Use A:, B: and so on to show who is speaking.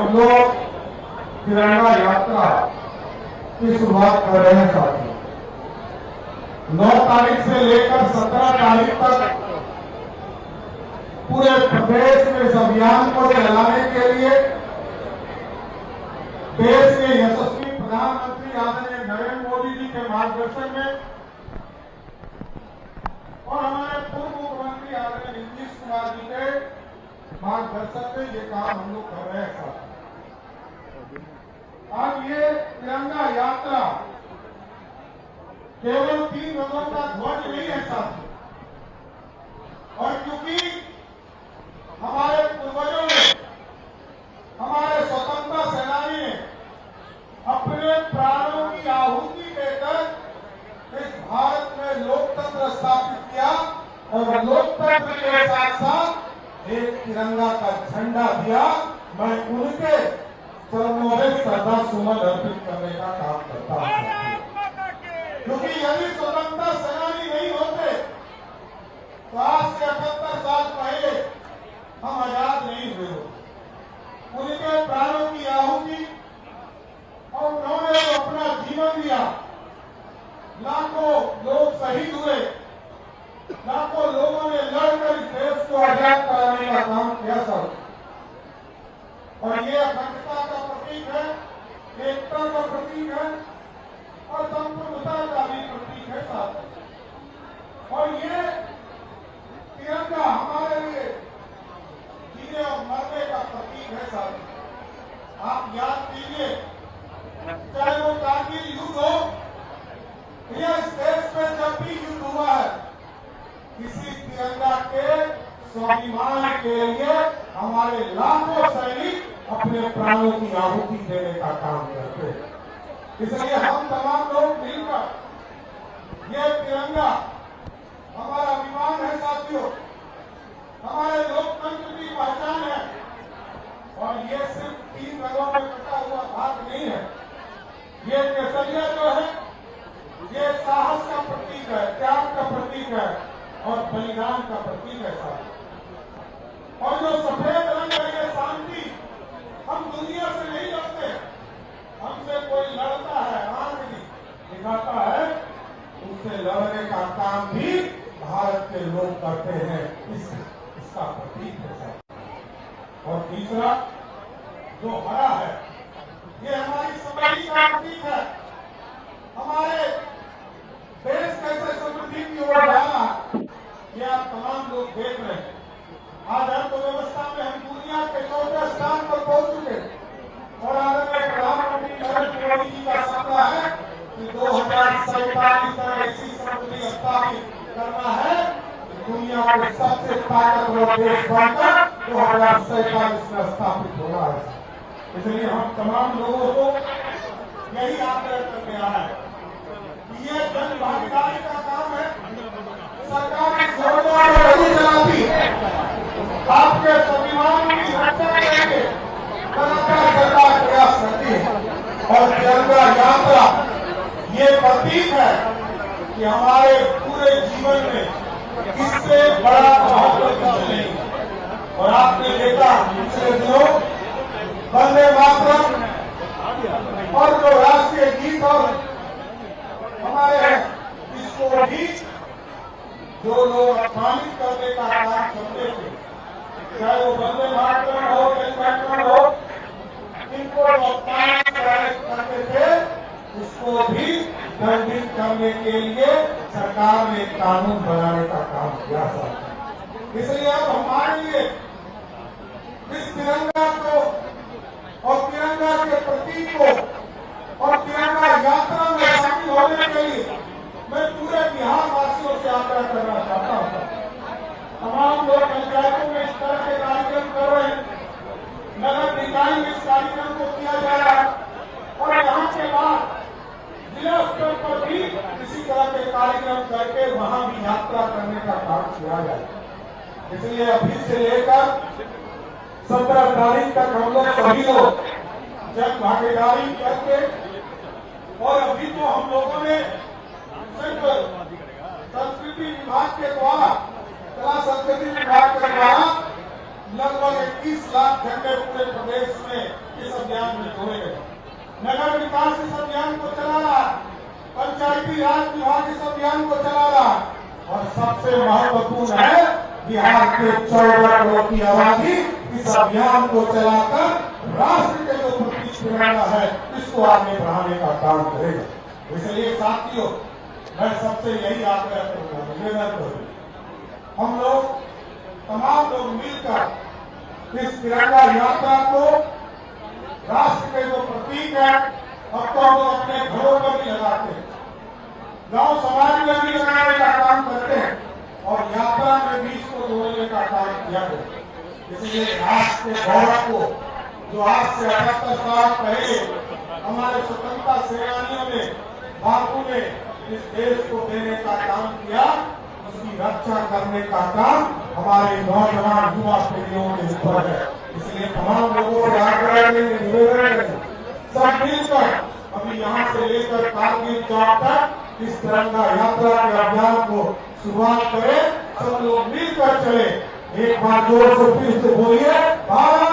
A: हम लोग तिरंगा यात्रा की शुरुआत कर रहे हैं साथियों। 9 तारीख से लेकर 17 तारीख तक पूरे प्रदेश में इस अभियान को चलाने के लिए देश के यशस्वी प्रधानमंत्री आदरणीय नरेंद्र मोदी जी के मार्गदर्शन में और हमारे पूर्व मुख्यमंत्री आदरणीय नीतीश कुमार जी के मार्गदर्शन में ये काम हम लोग कर रहे हैं। आज ये तिरंगा यात्रा केवल 3 रंगों का ध्वज नहीं है साथियों, और क्योंकि हमारे पूर्वजों ने, हमारे स्वतंत्रता सेनानी ने अपने प्राणों की आहुति देकर इस भारत में लोकतंत्र स्थापित किया और लोकतंत्र के साथ साथ एक तिरंगा का झंडा दिया। मैं उनके चरणों में श्रद्धा सुमन अर्पित करने का काम करता हूं, क्योंकि यदि स्वतंत्रता सेनानी नहीं होते तो आज से 78 साल पहले हम आजाद नहीं हुए होते। उनके प्राणों की आहुति और उन्होंने तो अपना जीवन दिया, लाखों लोग शहीद हुए, लाखों लोगों ने लड़कर इस देश को आजाद कराने का काम किया सब, और ये अखंडता का प्रतीक है, एकता का प्रतीक है और संप्रभुता का भी प्रतीक है साथ। और ये तिरंगा हमारे लिए जीने और मरने का प्रतीक है साथ। आप याद कीजिए, चाहे वो कारगिल युद्ध हो या इस देश में जब भी युद्ध हुआ है, किसी तिरंगा के स्वाभिमान के लिए हमारे लाखों सैनिक अपने प्राणों की आहुति देने का काम करते हैं। इसलिए हम तमाम लोग मिलकर ये तिरंगा हमारा अभिमान है साथियों, हमारे लोकतंत्र की पहचान है, और ये सिर्फ 3 रंगों में कटा हुआ भाग नहीं है। ये केसरिया जो है ये साहस का प्रतीक है, त्याग का प्रतीक है और बलिदान का प्रतीक है साथियों। और जो सफेद रंग है ये शांति, हम दुनिया से नहीं लड़ते, हमसे कोई लड़ता है, आंख दिखाता है, उससे लड़ने का काम भी भारत के लोग करते हैं, इसका प्रतीक है साहब। और तीसरा जो हरा है ये हमारी समृद्धि का प्रतीक है। हमारे देश कैसे समृद्धि की ओर जा रहा है ये आप तमाम लोग देख रहे हैं। आज अर्थव्यवस्था में हम दुनिया के 4वें स्थान पर पहुंच चुके, और आदरणीय प्रधानमंत्री नरेंद्र मोदी जी का सपना है कि 2047 तक ऐसी समृद्धि स्थापित करना है, दुनिया के सबसे ताकतवर देश बनकर 2047 में स्थापित होना है। इसलिए हम तमाम लोगों को यही आग्रह करते आ रहा है कि ये जन भागीदारी का काम है। सरकार इस योजना को नहीं चलाती, आपके स्वाभिमान की रक्षा करेंगे, लगातार सरकार प्रयास करती है। और तिरंगा यात्रा ये प्रतीक है कि हमारे पूरे जीवन में इससे बड़ा महत्व कुछ नहीं। और आपने देखा पिछले दिनों वंदे मातरम और जो राष्ट्रीय गीत और हमारे हैं, इसको भी जो लोग अपमानित करने का काम करते थे, चाहे वो वंदे मातरम हो, जनगणमन हो, इनको अपमानित करते थे, उसको भी दंडित करने के लिए सरकार ने कानून बनाने का काम किया था। इसलिए अब हमारे लिए इस तिरंगा को और तिरंगा के प्रतीक को और तिरंगा यात्रा में शामिल होने के लिए मैं पूरे बिहार वासियों से आग्रह करना चाहता हूं। तमाम लोग पंचायतों में इस तरह के कार्यक्रम कर रहे हैं, नगर निकाय में इस कार्यक्रम को किया जा रहा है, और यहाँ के बाद जिला स्तर पर भी इसी तरह के कार्यक्रम करके वहां भी यात्रा करने का काम किया जाए। इसलिए अभी से लेकर 17 तारीख तक हम लोग सभी लोग जन भागीदारी करके, और अभी तो हम लोगों ने सिर्फ संस्कृति विभाग के द्वारा, कला संस्कृति विभाग के द्वारा लगभग 21 लाख झंडे पूरे प्रदेश में अभियान में जोड़े गए। नगर विकास इस अभियान को चला रहा, पंचायती राज विभाग इस अभियान को चला रहा, और सबसे महत्वपूर्ण है बिहार के 14 करोड़ की आबादी इस अभियान को चलाकर राष्ट्र के जो प्रतीक तिरंगा है इसको आगे बढ़ाने का काम करेगा। इसलिए साथियों, मैं सबसे यही आग्रह करूंगा, निवेदन करूंगा, हम लोग तमाम लोग मिलकर इस तिरंगा यात्रा को राष्ट्र के जो प्रतीक है अब तो हम लोग अपने घरों पर भी लगाते हैं, गांव समाज में भी लगाने का काम करते हैं और यात्रा में भी इसको जोड़ने का काम किया गया। इसलिए राष्ट्र के गौरव को जो आज से 78 साल पहले हमारे स्वतंत्रता सेनानियों ने, बापू ने इस देश को देने का काम किया, उसकी रक्षा करने का काम हमारे नौजवान युवा पीढ़ियों के ऊपर है। इसलिए तमाम लोगों से आग्रह निवेदन है, सब मिलकर अभी यहाँ से लेकर कारगिल चौक तक इस तिरंगा यात्रा के अभियान को शुरुआत करें, सब लोग मिलकर चले। एक बार जोर से फिर से बोलिए, भारत